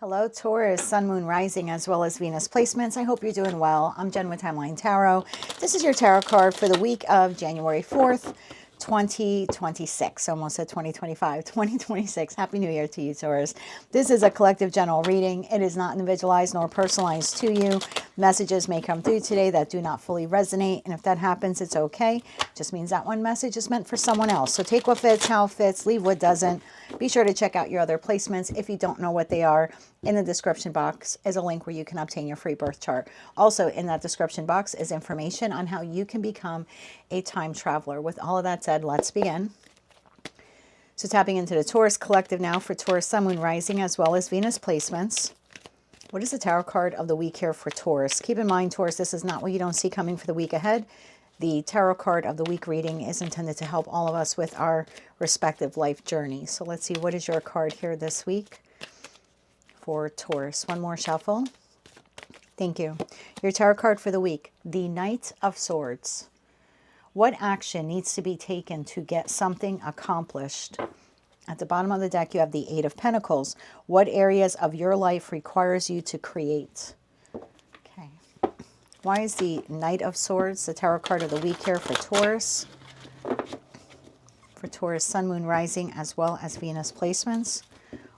Hello, Taurus, Sun, Moon, Rising, as well as Venus placements. I hope you're doing well. I'm Jen with Timeline Tarot. This is your tarot card for the week of January 4th, 2026. Almost said 2025, 2026. Happy New Year to you, Taurus. This is a collective general reading. It is not individualized nor personalized to you. Messages may come through today that do not fully resonate, and if that happens, it's okay. Just means that one message is meant for someone else. So take what fits, how it fits, leave what doesn't. Be sure to check out your other placements if you don't know what they are. In the description box is a link where you can obtain your free birth chart. Also in that description box is information on how you can become a time traveler. With all of that said, let's begin. So tapping into the Taurus collective now for Taurus, Sun, Moon, Rising, as well as Venus placements. What is the tarot card of the week here for Taurus? Keep in mind, Taurus, this is not what you don't see coming for the week ahead. The tarot card of the week reading is intended to help all of us with our respective life journey. So let's see, what is your card here this week for Taurus? One more shuffle. Thank you. Your tarot card for the week, the Knight of Swords. What action needs to be taken to get something accomplished? At the bottom of the deck, you have the Eight of Pentacles. What areas of your life requires you to create? Okay. Why is the Knight of Swords the tarot card of the week here for Taurus? For Taurus, Sun, Moon, Rising, as well as Venus placements.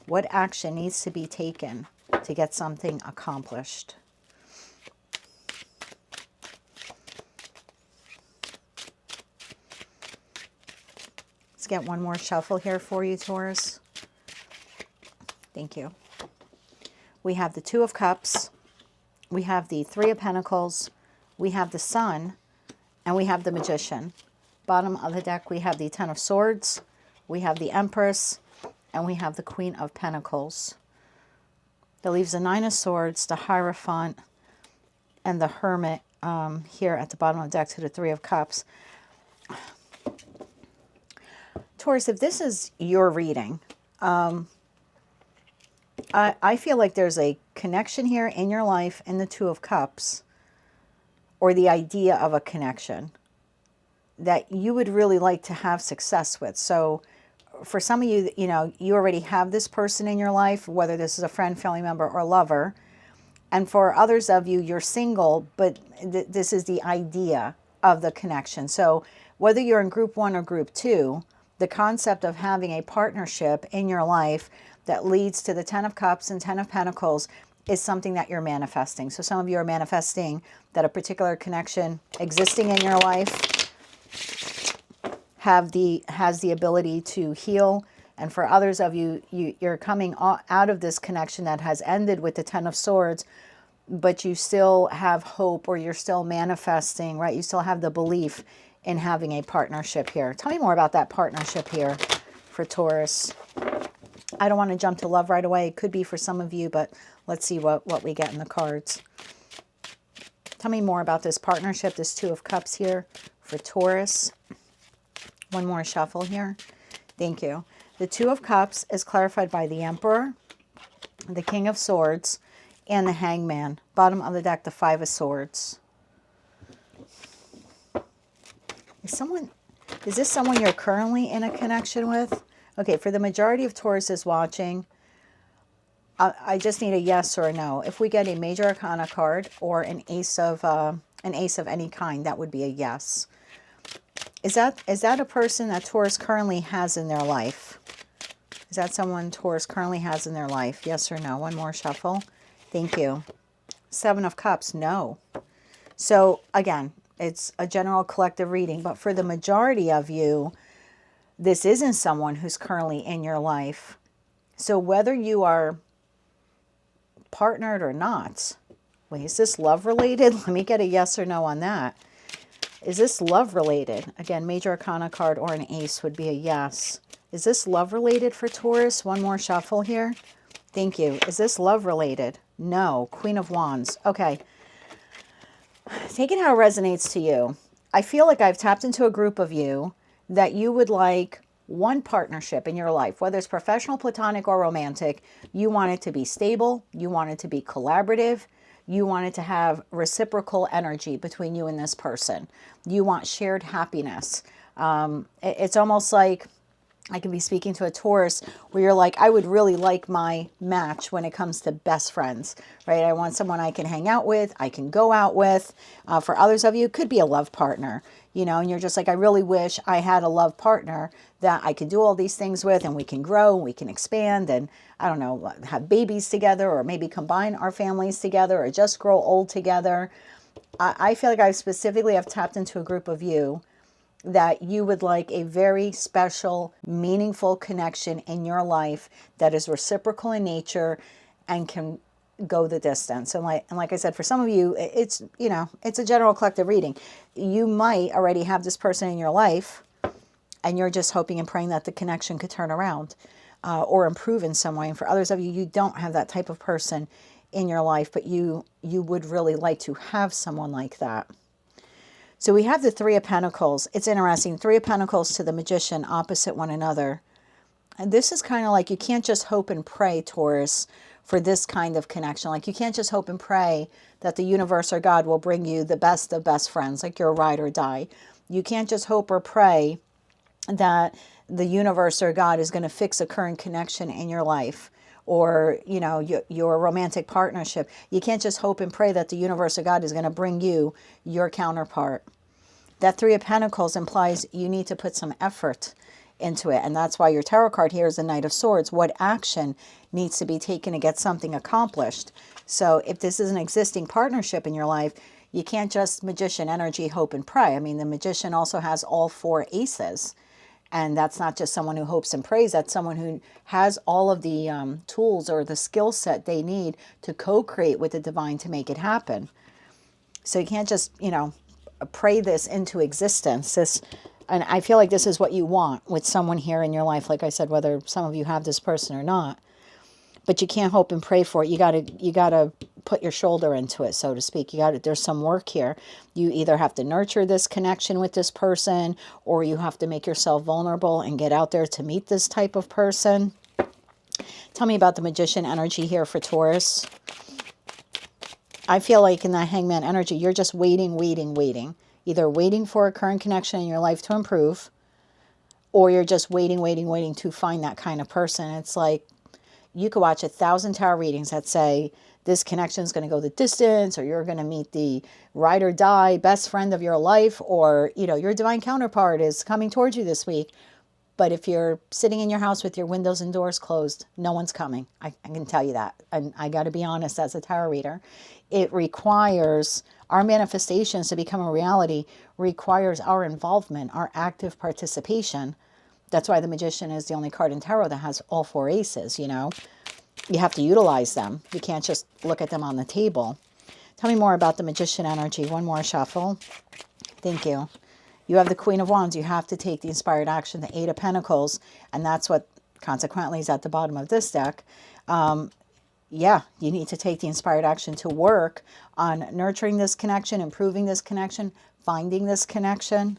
What action needs to be taken to get something accomplished? Let's get one more shuffle here for you, Taurus. Thank you. We have the Two of Cups. We have the Three of Pentacles. We have the Sun. And we have the Magician. Bottom of the deck, we have the Ten of Swords. We have the Empress. And we have the Queen of Pentacles. That leaves the Nine of Swords, the Hierophant, and the Hermit here at the bottom of the deck to the Three of Cups. Taurus, if this is your reading, I feel like there's a connection here in your life in the Two of Cups, or the idea of a connection that you would really like to have success with. So for some of you, you know, you already have this person in your life, whether this is a friend, family member, or lover. And for others of you, you're single, but this is the idea of the connection. So whether you're in group 1 or group 2, the concept of having a partnership in your life that leads to the Ten of Cups and Ten of Pentacles is something that you're manifesting. So some of you are manifesting that a particular connection existing in your life has the ability to heal. And for others of you, you're coming out of this connection that has ended with the Ten of Swords, but you still have hope, or you're still manifesting, right? You still have the belief in having a partnership here. Tell me more about that partnership here for Taurus. I don't want to jump to love right away. It could be for some of you, but let's see what we get in the cards. Tell me more about this partnership, this Two of Cups here for Taurus. One more shuffle here. Thank you. The Two of Cups is clarified by the Emperor, the King of Swords, and the Hangman. Bottom of the deck, the Five of Swords. Is this someone you're currently in a connection with? Okay, for the majority of Tauruses watching, I just need a yes or a no. If we get a Major Arcana card or an ace of any kind, that would be a yes. Is that a person that Taurus currently has in their life? Is that someone Taurus currently has in their life? Yes or no? One more shuffle. Thank you. Seven of Cups, no. So again, it's a general collective reading, but for the majority of you, this isn't someone who's currently in your life. So whether you are partnered or not, wait, is this love related? Let me get a yes or no on that. Is this love related? Again, Major Arcana card or an ace would be a yes. Is this love related for Taurus? One more shuffle here. Thank you. Is this love related? No. Queen of Wands. Okay. Take it how it resonates to you. I feel like I've tapped into a group of you that you would like one partnership in your life, whether it's professional, platonic, or romantic. You want it to be stable. You want it to be collaborative. You want it to have reciprocal energy between you and this person. You want shared happiness. It's almost like I could be speaking to a Taurus where you're like, I would really like my match when it comes to best friends, right? I want someone I can hang out with, I can go out with. For others of you, it could be a love partner, and you're just like, I really wish I had a love partner that I could do all these things with, and we can grow, and we can expand, and I don't know, have babies together, or maybe combine our families together, or just grow old together. I feel like I specifically have tapped into a group of you that you would like a very special, meaningful connection in your life that is reciprocal in nature and can go the distance. And like I said, for some of you, it's a general collective reading. You might already have this person in your life and you're just hoping and praying that the connection could turn around or improve in some way. And for others of you, you don't have that type of person in your life, but you would really like to have someone like that. So we have the Three of Pentacles. It's interesting. Three of Pentacles to the Magician opposite one another. And this is kind of like you can't just hope and pray, Taurus, for this kind of connection. Like you can't just hope and pray that the universe or God will bring you the best of best friends, like you're a ride or die. You can't just hope or pray that the universe or God is going to fix a current connection in your life or, your romantic partnership. You can't just hope and pray that the universe or God is going to bring you your counterpart. That Three of Pentacles implies you need to put some effort into it. And that's why your tarot card here is the Knight of Swords. What action needs to be taken to get something accomplished? So if this is an existing partnership in your life, you can't just Magician energy, hope and pray. I mean, the Magician also has all four aces. And that's not just someone who hopes and prays. That's someone who has all of the tools or the skill set they need to co-create with the divine to make it happen. So you can't just, pray this into existence. And I feel like this is what you want with someone here in your life. Like I said, whether some of you have this person or not. But you can't hope and pray for it. You gotta put your shoulder into it, so to speak. There's some work here. You either have to nurture this connection with this person, or you have to make yourself vulnerable and get out there to meet this type of person. Tell me about the Magician energy here for Taurus. I feel like in that Hangman energy, you're just waiting. Either waiting for a current connection in your life to improve, or you're just waiting to find that kind of person. It's like, you could watch 1,000 tarot readings that say this connection is going to go the distance, or you're going to meet the ride or die best friend of your life, or, your divine counterpart is coming towards you this week. But if you're sitting in your house with your windows and doors closed, no one's coming. I can tell you that. And I got to be honest, as a tarot reader, it requires our manifestations to become a reality, requires our involvement, our active participation. That's why the Magician is the only card in tarot that has all four aces, You have to utilize them. You can't just look at them on the table. Tell me more about the Magician energy. One more shuffle. Thank you. You have the Queen of Wands. You have to take the inspired action, the Eight of Pentacles, and that's what consequently is at the bottom of this deck. You need to take the inspired action to work on nurturing this connection, improving this connection, finding this connection.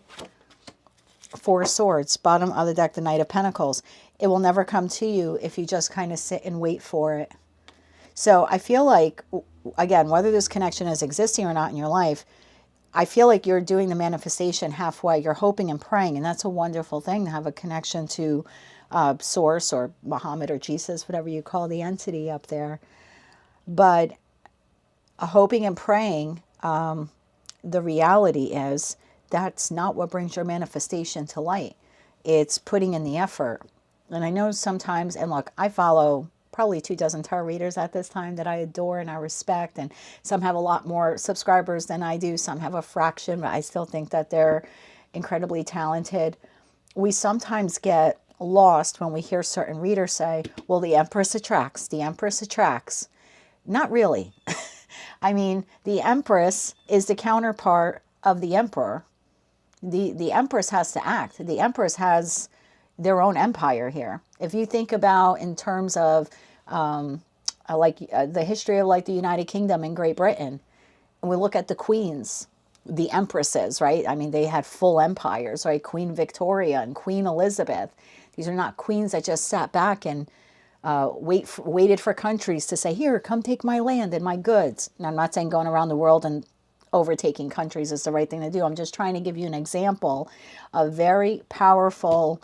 Four of Swords, bottom of the deck, the Knight of Pentacles. It will never come to you if you just kind of sit and wait for it. So I feel like, again, whether this connection is existing or not in your life, I feel like you're doing the manifestation halfway. You're hoping and praying, and that's a wonderful thing to have a connection to Source or Muhammad or Jesus, whatever you call the entity up there. But hoping and praying, the reality is that's not what brings your manifestation to light. It's putting in the effort. And I know sometimes, and look, I follow probably 24 tarot readers at this time that I adore and I respect, and some have a lot more subscribers than I do. Some have a fraction, but I still think that they're incredibly talented. We sometimes get lost when we hear certain readers say, well, the Empress attracts, the Empress attracts. Not really. I mean, the Empress is the counterpart of the Emperor. The Empress has to act. The Empress has their own empire here. If you think about in terms of the history of like the United Kingdom and Great Britain, and we look at the queens, the empresses, right? I mean, they had full empires, right? Queen Victoria and Queen Elizabeth. These are not queens that just sat back and waited for countries to say, here, come take my land and my goods. And I'm not saying going around the world and overtaking countries is the right thing to do. I'm just trying to give you an example of very powerful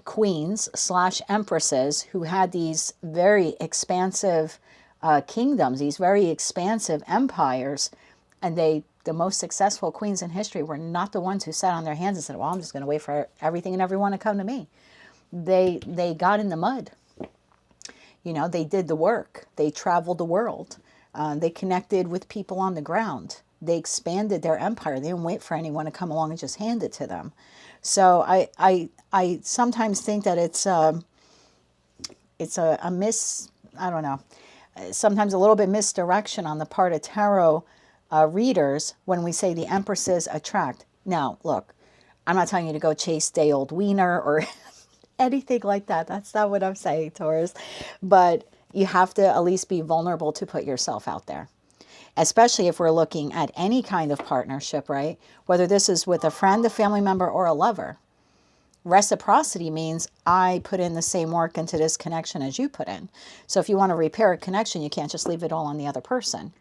queens slash empresses who had these very expansive kingdoms, these very expansive empires, and the most successful queens in history were not the ones who sat on their hands and said, well, I'm just going to wait for everything and everyone to come to me. They got in the mud. You know, they did the work. They traveled the world. They connected with people on the ground. They expanded their empire. They didn't wait for anyone to come along and just hand it to them. So I sometimes think that it's a I don't know, sometimes a little bit misdirection on the part of tarot readers when we say the empresses attract. Now, look, I'm not telling you to go chase day-old wiener or anything like that. That's not what I'm saying, Taurus. But you have to at least be vulnerable to put yourself out there. Especially if we're looking at any kind of partnership, right? Whether this is with a friend, a family member, or a lover. Reciprocity means I put in the same work into this connection as you put in. So if you want to repair a connection, you can't just leave it all on the other person.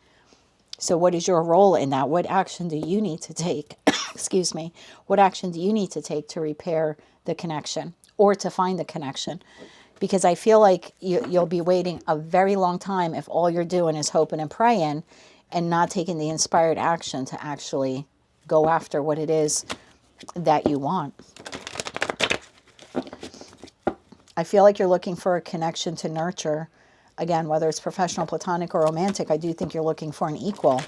So what is your role in that? What action do you need to take? Excuse me. What action do you need to take to repair the connection or to find the connection? Because I feel like you'll be waiting a very long time if all you're doing is hoping and praying and not taking the inspired action to actually go after what it is that you want. I feel like you're looking for a connection to nurture. Again, whether it's professional, platonic, or romantic, I do think you're looking for an equal.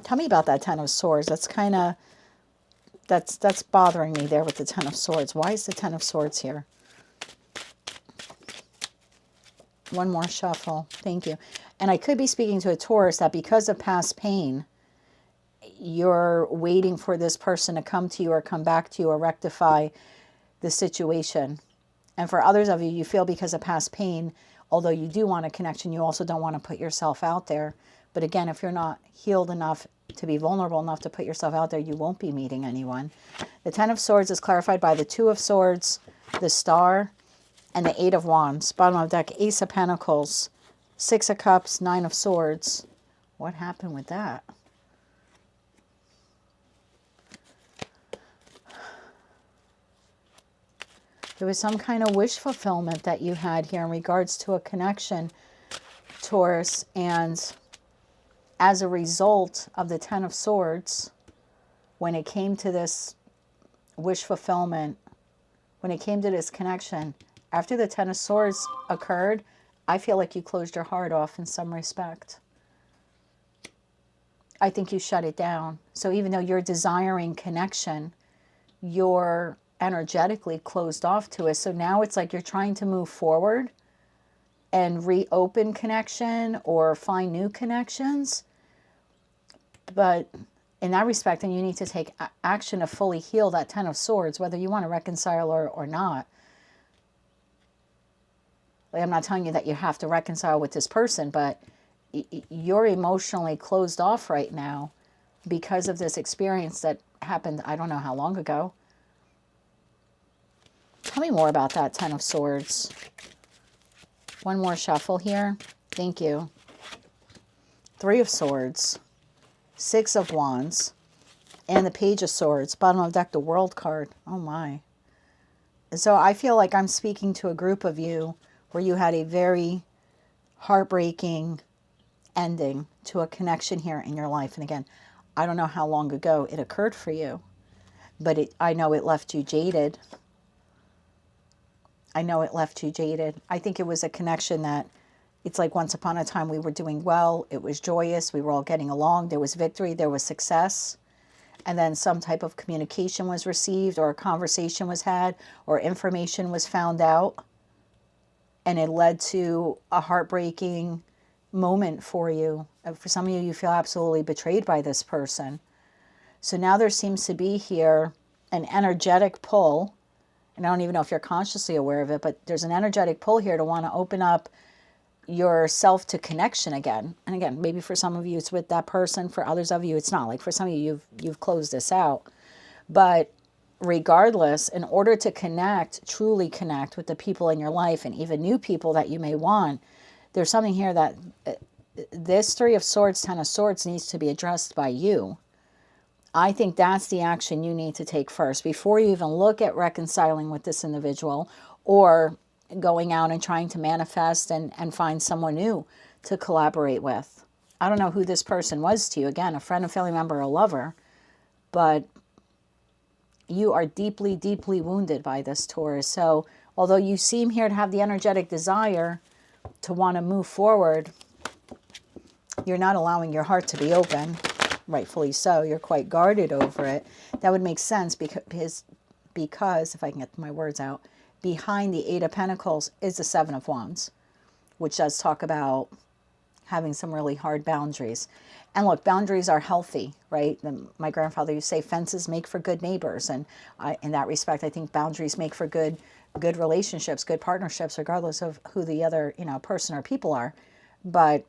Tell me about that Ten of Swords. That's kind of, that's bothering me there with the Ten of Swords. Why is the Ten of Swords here? One more shuffle. Thank you. And I could be speaking to a Taurus that because of past pain, you're waiting for this person to come to you or come back to you or rectify the situation. And for others of you, you feel because of past pain, although you do want a connection, you also don't want to put yourself out there. But again, if you're not healed enough to be vulnerable enough to put yourself out there, you won't be meeting anyone. The Ten of Swords is clarified by the Two of Swords, the Star, and the Eight of Wands. Bottom of deck, Ace of Pentacles, Six of Cups, Nine of Swords. What happened with that? There was some kind of wish fulfillment that you had here in regards to a connection, Taurus, and as a result of the Ten of Swords, when it came to this wish fulfillment, when it came to this connection, after the Ten of Swords occurred, I feel like you closed your heart off in some respect. I think you shut it down. So even though you're desiring connection, you're energetically closed off to it. So now it's like you're trying to move forward and reopen connection or find new connections. But in that respect, then you need to take action to fully heal that Ten of Swords, whether you want to reconcile or not. Like, I'm not telling you that you have to reconcile with this person, but you're emotionally closed off right now because of this experience that happened, I don't know how long ago. Tell me more about that Ten of Swords. One more shuffle here. Thank you. Three of Swords, Six of Wands, and the Page of Swords. Bottom of the deck, the World card. Oh my. So I feel like I'm speaking to a group of you where you had a very heartbreaking ending to a connection here in your life. And again, I don't know how long ago it occurred for you, but I know it left you jaded. I know it left you jaded. I think it was a connection that it's like once upon a time we were doing well. It was joyous. We were all getting along. There was victory. There was success. And then some type of communication was received or a conversation was had or information was found out. And it led to a heartbreaking moment for you. For some of you, you feel absolutely betrayed by this person. So now there seems to be here an energetic pull. And I don't even know if you're consciously aware of it, but there's an energetic pull here to want to open up yourself to connection again. And again, maybe for some of you it's with that person. For others of you, it's not. Like for some of you, you've closed this out. But regardless, in order to connect, truly connect with the people in your life and even new people that you may want, there's something here that this Three of Swords, Ten of Swords needs to be addressed by you. I think that's the action you need to take first before you even look at reconciling with this individual or going out and trying to manifest and find someone new to collaborate with. I don't know who this person was to you. Again, a friend, a family member, a lover. But you are deeply, deeply wounded by this, Taurus. So although you seem here to have the energetic desire to want to move forward, you're not allowing your heart to be open. Rightfully so. You're quite guarded over it. That would make sense because if I can get my words out, behind the Eight of Pentacles is the Seven of Wands, which does talk about having some really hard boundaries. And look, boundaries are healthy, right? My grandfather used to say fences make for good neighbors. And in that respect, I think boundaries make for good relationships, good partnerships, regardless of who the other, person or people are. But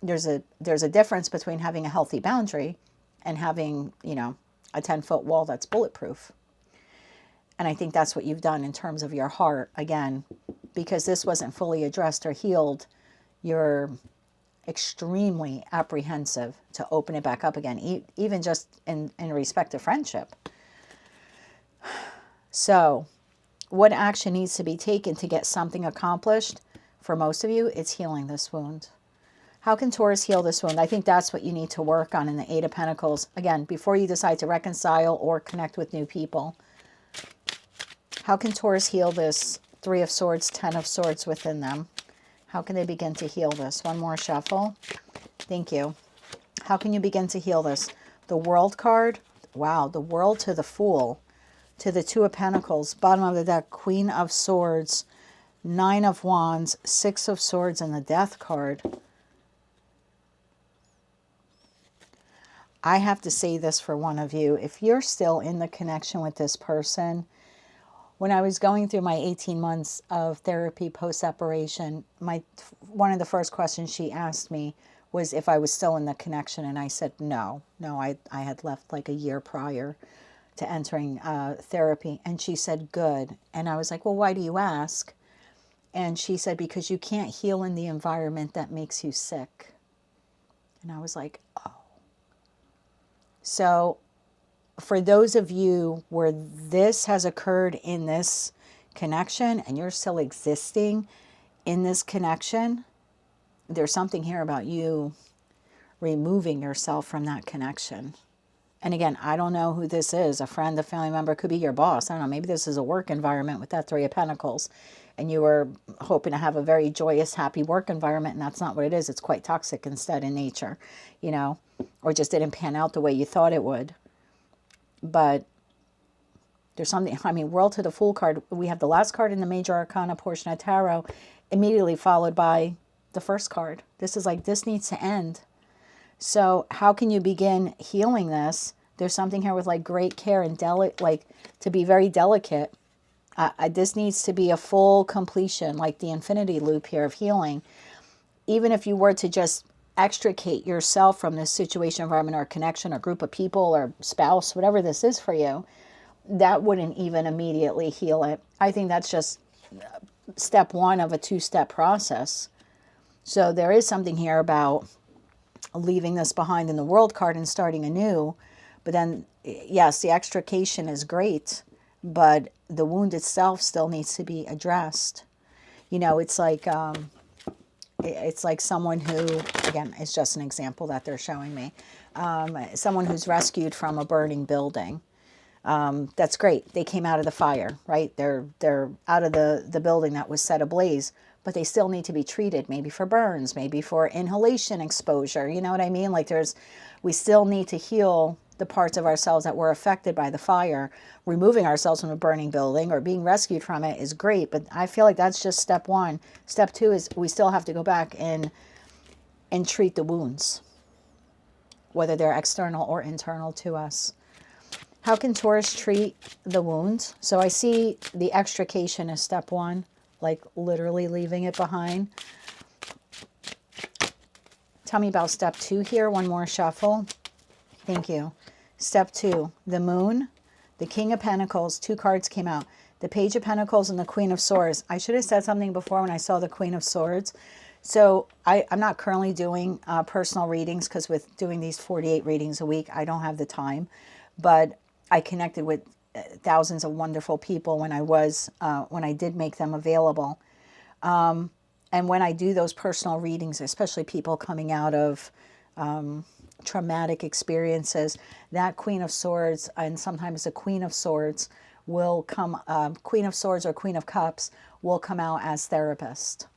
there's a difference between having a healthy boundary and having, a 10-foot wall that's bulletproof. And I think that's what you've done in terms of your heart, again, because this wasn't fully addressed or healed. You're extremely apprehensive to open it back up again, even just in respect to friendship. So what action needs to be taken to get something accomplished? For most of you, it's healing this wound. How can Taurus heal this wound? I think that's what you need to work on in the Eight of Pentacles. Again, before you decide to reconcile or connect with new people. How can Taurus heal this Three of Swords, Ten of Swords within them? How can they begin to heal this? One more shuffle. Thank you. How can you begin to heal this? The World card. Wow, the World to the Fool. To the Two of Pentacles. Bottom of the deck, Queen of Swords. Nine of Wands. Six of Swords and the Death card. I have to say this for one of you. If you're still in the connection with this person, when I was going through my 18 months of therapy post-separation, one of the first questions she asked me was if I was still in the connection. And I said, no, I had left like a year prior to entering therapy. And she said, good. And I was like, well, why do you ask? And she said, because you can't heal in the environment that makes you sick. And I was like, oh. So for those of you where this has occurred in this connection and you're still existing in this connection, there's something here about you removing yourself from that connection. And again, I don't know who this is. A friend, a family member, could be your boss. I don't know. Maybe this is a work environment with that Three of Pentacles. And you were hoping to have a very joyous, happy work environment. And that's not what it is. It's quite toxic instead in nature, or just didn't pan out the way you thought it would. But there's something, World to the Fool card. We have the last card in the Major Arcana portion of Tarot, immediately followed by the first card. This is like, this needs to end. So how can you begin healing this? There's something here with like great care and to be very delicate. This needs to be a full completion, like the infinity loop here of healing. Even if you were to just extricate yourself from this situation, environment, or connection, or group of people, or spouse, whatever this is for you, that wouldn't even immediately heal it. I think that's just step one of a two-step process. So there is something here about leaving this behind in the World card and starting anew. But then, yes, the extrication is great, but the wound itself still needs to be addressed. It's like someone who, again, it's just an example that they're showing me, someone who's rescued from a burning building. That's great. They came out of the fire, right? They're out of the building that was set ablaze, but they still need to be treated, maybe for burns, maybe for inhalation exposure. You know what I mean? Like we still need to heal the parts of ourselves that were affected by the fire. Removing ourselves from a burning building or being rescued from it is great, but I feel like that's just step one. Step two is we still have to go back and treat the wounds, whether they're external or internal to us. How can Taurus treat the wound? So I see the extrication as step one, like literally leaving it behind. Tell me about step two here. One more shuffle. Thank you. Step two, the Moon, the King of Pentacles. Two cards came out. The Page of Pentacles and the Queen of Swords. I should have said something before when I saw the Queen of Swords. So I'm not currently doing personal readings because with doing these 48 readings a week, I don't have the time. but I connected with thousands of wonderful people when I did make them available. And when I do those personal readings, especially people coming out of traumatic experiences, that Queen of Swords and sometimes the Queen of Swords will come, Queen of Swords or Queen of Cups will come out as therapist.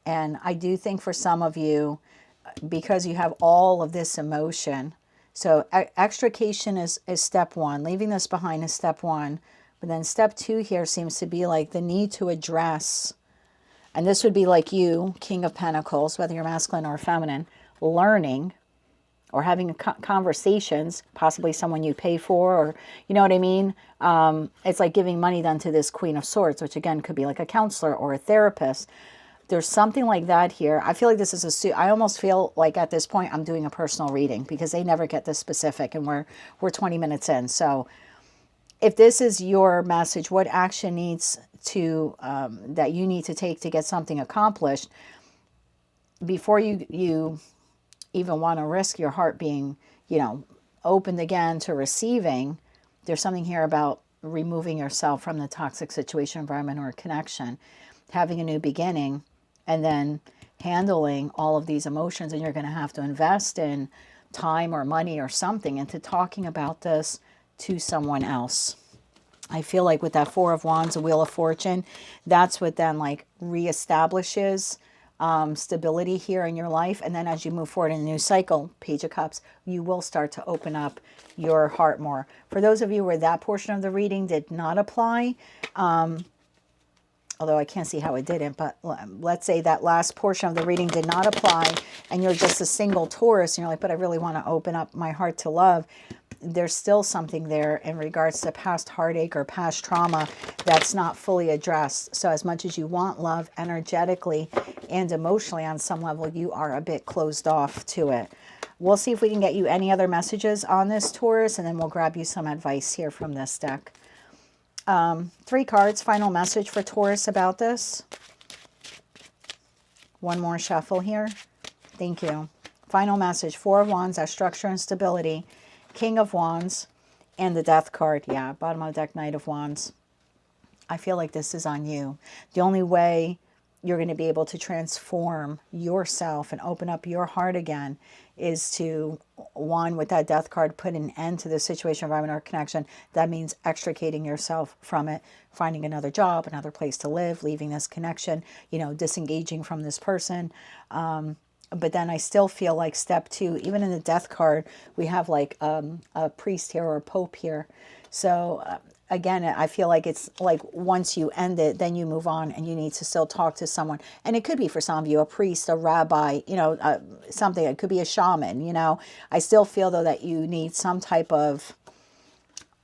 And I do think for some of you, because you have all of this emotion, so extrication is step one, leaving this behind is step one. But then step two here seems to be like the need to address, and this would be like you, King of Pentacles, whether you're masculine or feminine, learning or having conversations, possibly someone you pay for, or you know what I mean? It's like giving money then to this Queen of Swords, which again could be like a counselor or a therapist. There's something like that here. I feel like this is I almost feel like at this point I'm doing a personal reading because they never get this specific, and we're 20 minutes in. So if this is your message, what action needs to that you need to take to get something accomplished before you even want to risk your heart being, opened again to receiving. There's something here about removing yourself from the toxic situation, environment, or connection, having a new beginning, and then handling all of these emotions. And you're going to have to invest in time or money or something into talking about this to someone else. I feel like with that Four of Wands, the Wheel of Fortune, that's what then like reestablishes stability here in your life. And then as you move forward in a new cycle, Page of Cups, you will start to open up your heart more. For those of you where that portion of the reading did not apply, although I can't see how it didn't, but let's say that last portion of the reading did not apply and you're just a single Taurus and you're like, but I really want to open up my heart to love. There's still something there in regards to past heartache or past trauma that's not fully addressed. So as much as you want love energetically and emotionally on some level, you are a bit closed off to it. We'll see if we can get you any other messages on this, Taurus, and then we'll grab you some advice here from this deck. 3 cards, final message for Taurus about this. One more shuffle here. Thank you. Final message, 4 of Wands, that structure and stability. King of Wands and the Death card. Yeah, bottom of the deck, Knight of Wands. I feel like this is on you. The only way you're going to be able to transform yourself and open up your heart again is to, one, with that Death card, put an end to the situation, environment, or connection. That means extricating yourself from it, finding another job, another place to live, leaving this connection, disengaging from this person. But then I still feel like step 2, even in the Death card, we have like a priest here or a pope here. So again, I feel like it's like once you end it, then you move on and you need to still talk to someone. And it could be for some of you, a priest, a rabbi, something. It could be a shaman, I still feel though that you need some type of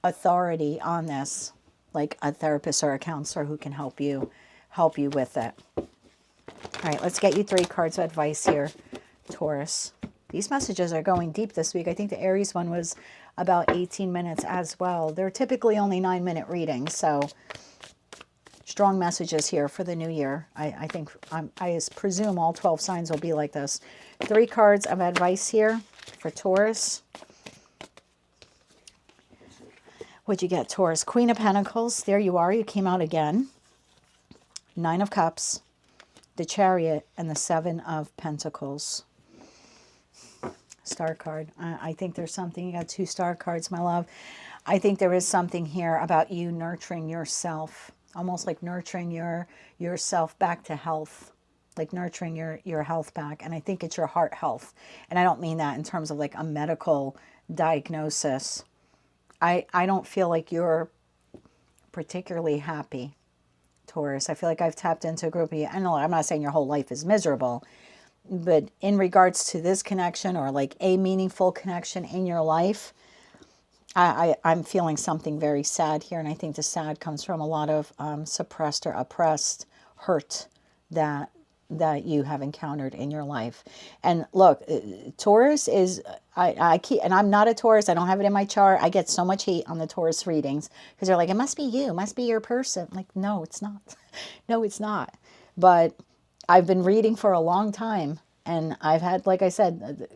authority on this, like a therapist or a counselor who can help you with it. All right, let's get you 3 cards of advice here, Taurus. These messages are going deep this week. I think the Aries one was about 18 minutes as well. They're typically only 9-minute readings, so strong messages here for the new year. I think, I presume all 12 signs will be like this. 3 cards of advice here for Taurus. What'd you get, Taurus? Queen of Pentacles. There you are. You came out again. 9 of Cups, the Chariot, and the 7 of Pentacles. Star card. I think there's something. You got 2 star cards, my love. I think there is something here about you nurturing yourself, almost like nurturing yourself back to health, like nurturing your health back. And I think it's your heart health. And I don't mean that in terms of like a medical diagnosis. I don't feel like you're particularly happy, Taurus. I feel like I've tapped into a group of you. I know I'm not saying your whole life is miserable, but in regards to this connection or like a meaningful connection in your life, I'm feeling something very sad here. And I think the sad comes from a lot of suppressed or oppressed hurt that you have encountered in your life. And look, Taurus is, I keep, and I'm not a Taurus. I don't have it in my chart. I get so much hate on the Taurus readings because they're like, it must be you, it must be your person. I'm like, no, it's not. No, it's not. But I've been reading for a long time, and I've had, like I said,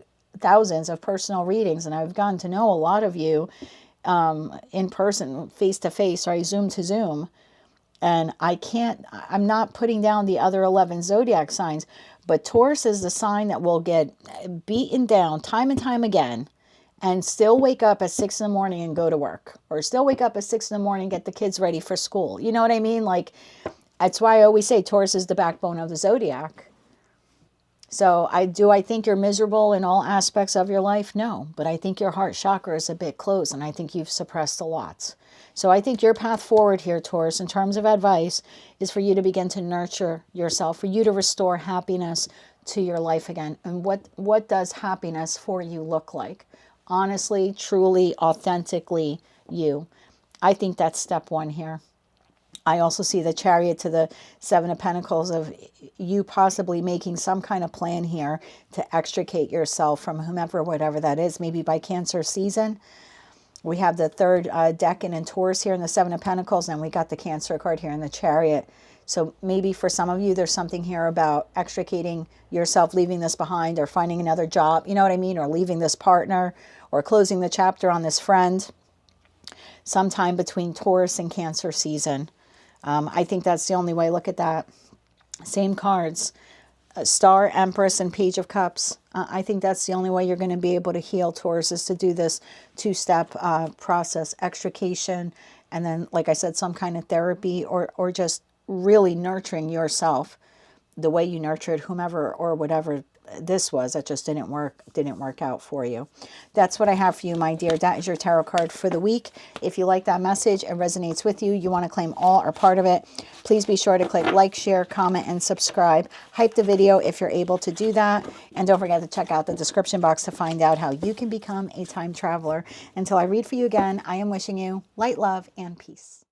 thousands of personal readings, and I've gotten to know a lot of you in person, face to face, or Zoom to Zoom. And I'm not putting down the other 11 zodiac signs, but Taurus is the sign that will get beaten down time and time again and still wake up at 6 in the morning and go to work, or still wake up at 6 in the morning and get the kids ready for school. You know what I mean? Like, that's why I always say Taurus is the backbone of the zodiac. So I think you're miserable in all aspects of your life? No, but I think your heart chakra is a bit closed, and I think you've suppressed a lot. So I think your path forward here, Taurus, in terms of advice, is for you to begin to nurture yourself, for you to restore happiness to your life again. And what does happiness for you look like? Honestly, truly, authentically you. I think that's step one here. I also see the Chariot to the Seven of Pentacles, of you possibly making some kind of plan here to extricate yourself from whomever, whatever that is, maybe by Cancer season. We have the third decan in Taurus here in the Seven of Pentacles, and we got the Cancer card here in the Chariot. So maybe for some of you, there's something here about extricating yourself, leaving this behind, or finding another job, you know what I mean, or leaving this partner, or closing the chapter on this friend, sometime between Taurus and Cancer season. I think that's the only way. Look at that. Same cards. Star, Empress, and Page of Cups. I think that's the only way you're going to be able to heal, Taurus, is to do this two-step process. Extrication, and then, like I said, some kind of therapy, or just really nurturing yourself the way you nurtured whomever or whatever this was that just didn't work out for you. That's what I have for you, my dear. That is your tarot card for the week. If you like that message, it resonates with you, you want to claim all or part of it, please be sure to click like, share, comment, and subscribe. Hype the video if you're able to do that. And don't forget to check out the description box to find out how you can become a time traveler. Until I read for you again, I am wishing you light, love, and peace.